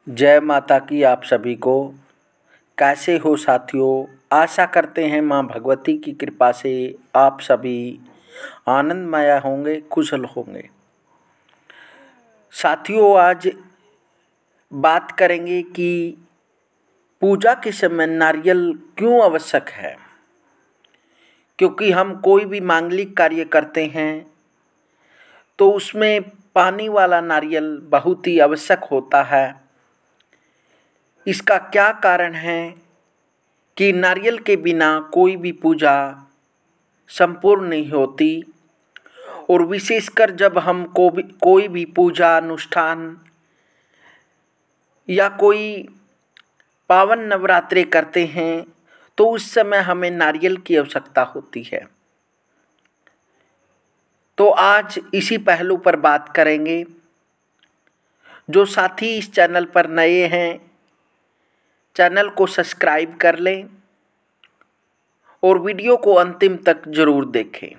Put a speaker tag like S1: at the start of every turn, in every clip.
S1: जय माता की आप सभी को। कैसे हो साथियों? आशा करते हैं माँ भगवती की कृपा से आप सभी आनंदमय होंगे, कुशल होंगे। साथियों, आज बात करेंगे कि पूजा के समय नारियल क्यों आवश्यक है। क्योंकि हम कोई भी मांगलिक कार्य करते हैं तो उसमें पानी वाला नारियल बहुत ही आवश्यक होता है। इसका क्या कारण है कि नारियल के बिना कोई भी पूजा संपूर्ण नहीं होती। और विशेषकर जब हम कोई भी पूजा अनुष्ठान या कोई पावन नवरात्रे करते हैं तो उस समय हमें नारियल की आवश्यकता होती है। तो आज इसी पहलू पर बात करेंगे। जो साथी इस चैनल पर नए हैं, चैनल को सब्सक्राइब कर लें और वीडियो को अंतिम तक जरूर देखें।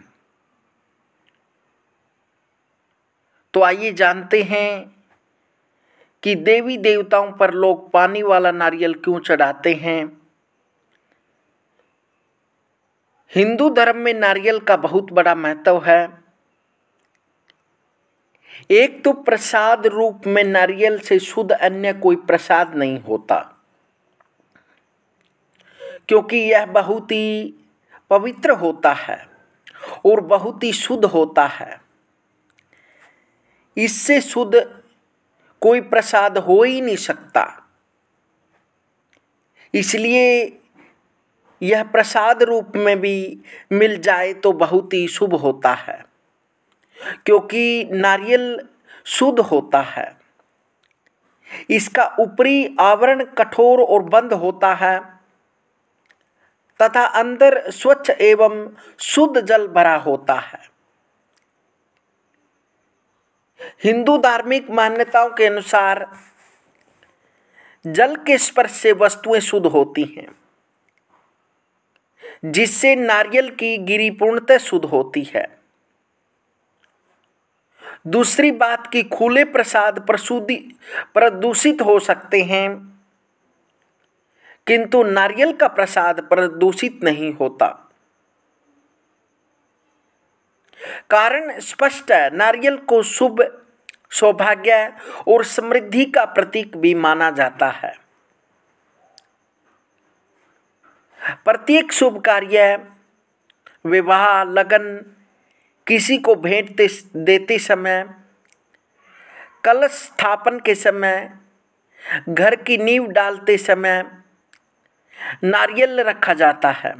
S1: तो आइए जानते हैं कि देवी देवताओं पर लोग पानी वाला नारियल क्यों चढ़ाते हैं। हिंदू धर्म में नारियल का बहुत बड़ा महत्व है। एक तो प्रसाद रूप में नारियल से शुद्ध अन्य कोई प्रसाद नहीं होता, क्योंकि यह बहुत ही पवित्र होता है और बहुत ही शुद्ध होता है। इससे शुद्ध कोई प्रसाद हो ही नहीं सकता। इसलिए यह प्रसाद रूप में भी मिल जाए तो बहुत ही शुभ होता है, क्योंकि नारियल शुद्ध होता है। इसका ऊपरी आवरण कठोर और बंद होता है तथा अंदर स्वच्छ एवं शुद्ध जल भरा होता है। हिंदू धार्मिक मान्यताओं के अनुसार जल के स्पर्श से वस्तुएं शुद्ध होती हैं, जिससे नारियल की गिरी पूर्णतः शुद्ध होती है। दूसरी बात कि खुले प्रसाद प्रदूषित हो सकते हैं, किंतु नारियल का प्रसाद प्रदूषित नहीं होता। कारण स्पष्ट है। नारियल को शुभ, सौभाग्य और समृद्धि का प्रतीक भी माना जाता है। प्रत्येक शुभ कार्य, विवाह, लगन, किसी को भेंट देते समय, कलश स्थापन के समय, घर की नींव डालते समय नारियल रखा जाता है।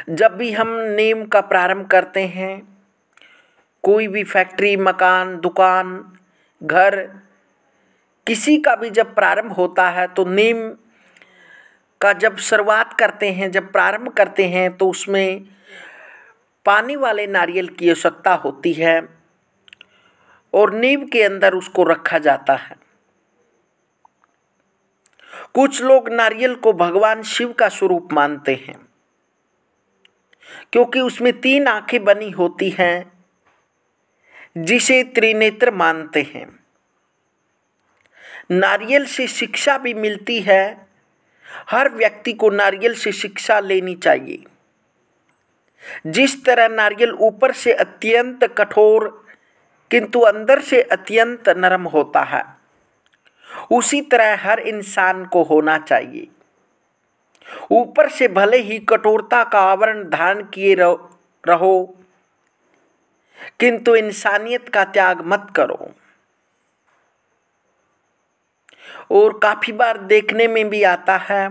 S1: जब भी हम नींव का प्रारंभ करते हैं, कोई भी फैक्ट्री, मकान, दुकान, घर, किसी का भी जब प्रारंभ होता है तो नींव का जब शुरुआत करते हैं, जब प्रारंभ करते हैं तो उसमें पानी वाले नारियल की आवश्यकता होती है और नींव के अंदर उसको रखा जाता है। कुछ लोग नारियल को भगवान शिव का स्वरूप मानते हैं, क्योंकि उसमें 3 आंखें बनी होती हैं, जिसे त्रिनेत्र मानते हैं। नारियल से शिक्षा भी मिलती है। हर व्यक्ति को नारियल से शिक्षा लेनी चाहिए। जिस तरह नारियल ऊपर से अत्यंत कठोर किंतु अंदर से अत्यंत नरम होता है, उसी तरह हर इंसान को होना चाहिए। ऊपर से भले ही कठोरता का आवरण धारण किए रहो, किंतु इंसानियत का त्याग मत करो। और काफी बार देखने में भी आता है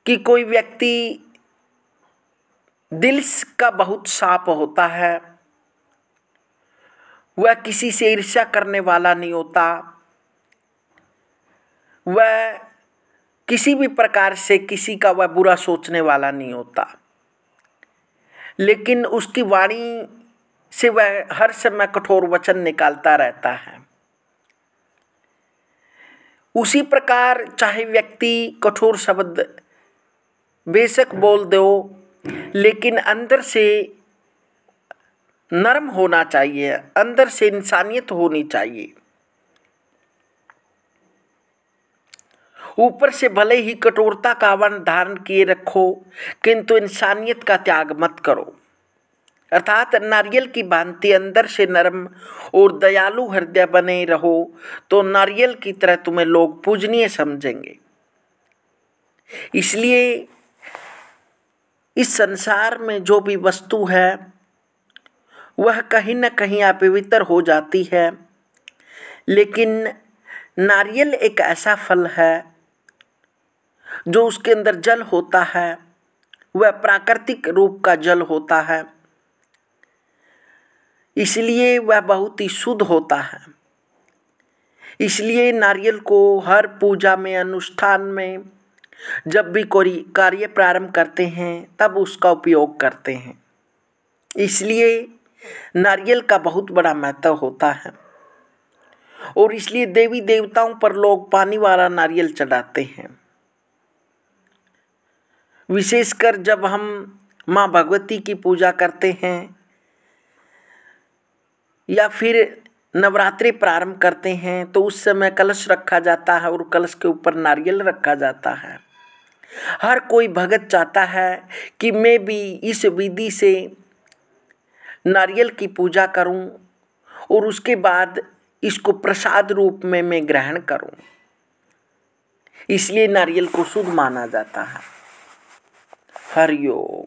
S1: कि कोई व्यक्ति दिल का बहुत साफ होता है, वह किसी से ईर्ष्या करने वाला नहीं होता, वह किसी भी प्रकार से किसी का वह बुरा सोचने वाला नहीं होता, लेकिन उसकी वाणी से वह हर समय कठोर वचन निकालता रहता है। उसी प्रकार चाहे व्यक्ति कठोर शब्द बेशक बोल दो, लेकिन अंदर से नरम होना चाहिए, अंदर से इंसानियत होनी चाहिए। ऊपर से भले ही कठोरता का आवरण धारण किए रखो, किंतु इंसानियत का त्याग मत करो। अर्थात नारियल की भांति अंदर से नरम और दयालु हृदय बने रहो तो नारियल की तरह तुम्हें लोग पूजनीय समझेंगे। इसलिए इस संसार में जो भी वस्तु है वह कहीं न कहीं अपवित्र हो जाती है, लेकिन नारियल एक ऐसा फल है जो उसके अंदर जल होता है, वह प्राकृतिक रूप का जल होता है, इसलिए वह बहुत ही शुद्ध होता है। इसलिए नारियल को हर पूजा में, अनुष्ठान में जब भी कोई कार्य प्रारंभ करते हैं तब उसका उपयोग करते हैं। इसलिए नारियल का बहुत बड़ा महत्व होता है और इसलिए देवी देवताओं पर लोग पानी वाला नारियल चढ़ाते हैं। विशेषकर जब हम माँ भगवती की पूजा करते हैं या फिर नवरात्रि प्रारंभ करते हैं तो उस समय कलश रखा जाता है और कलश के ऊपर नारियल रखा जाता है। हर कोई भगत चाहता है कि मैं भी इस विधि से नारियल की पूजा करूं और उसके बाद इसको प्रसाद रूप में मैं ग्रहण करूं। इसलिए नारियल को शुद्ध माना जाता है। हरि ओम।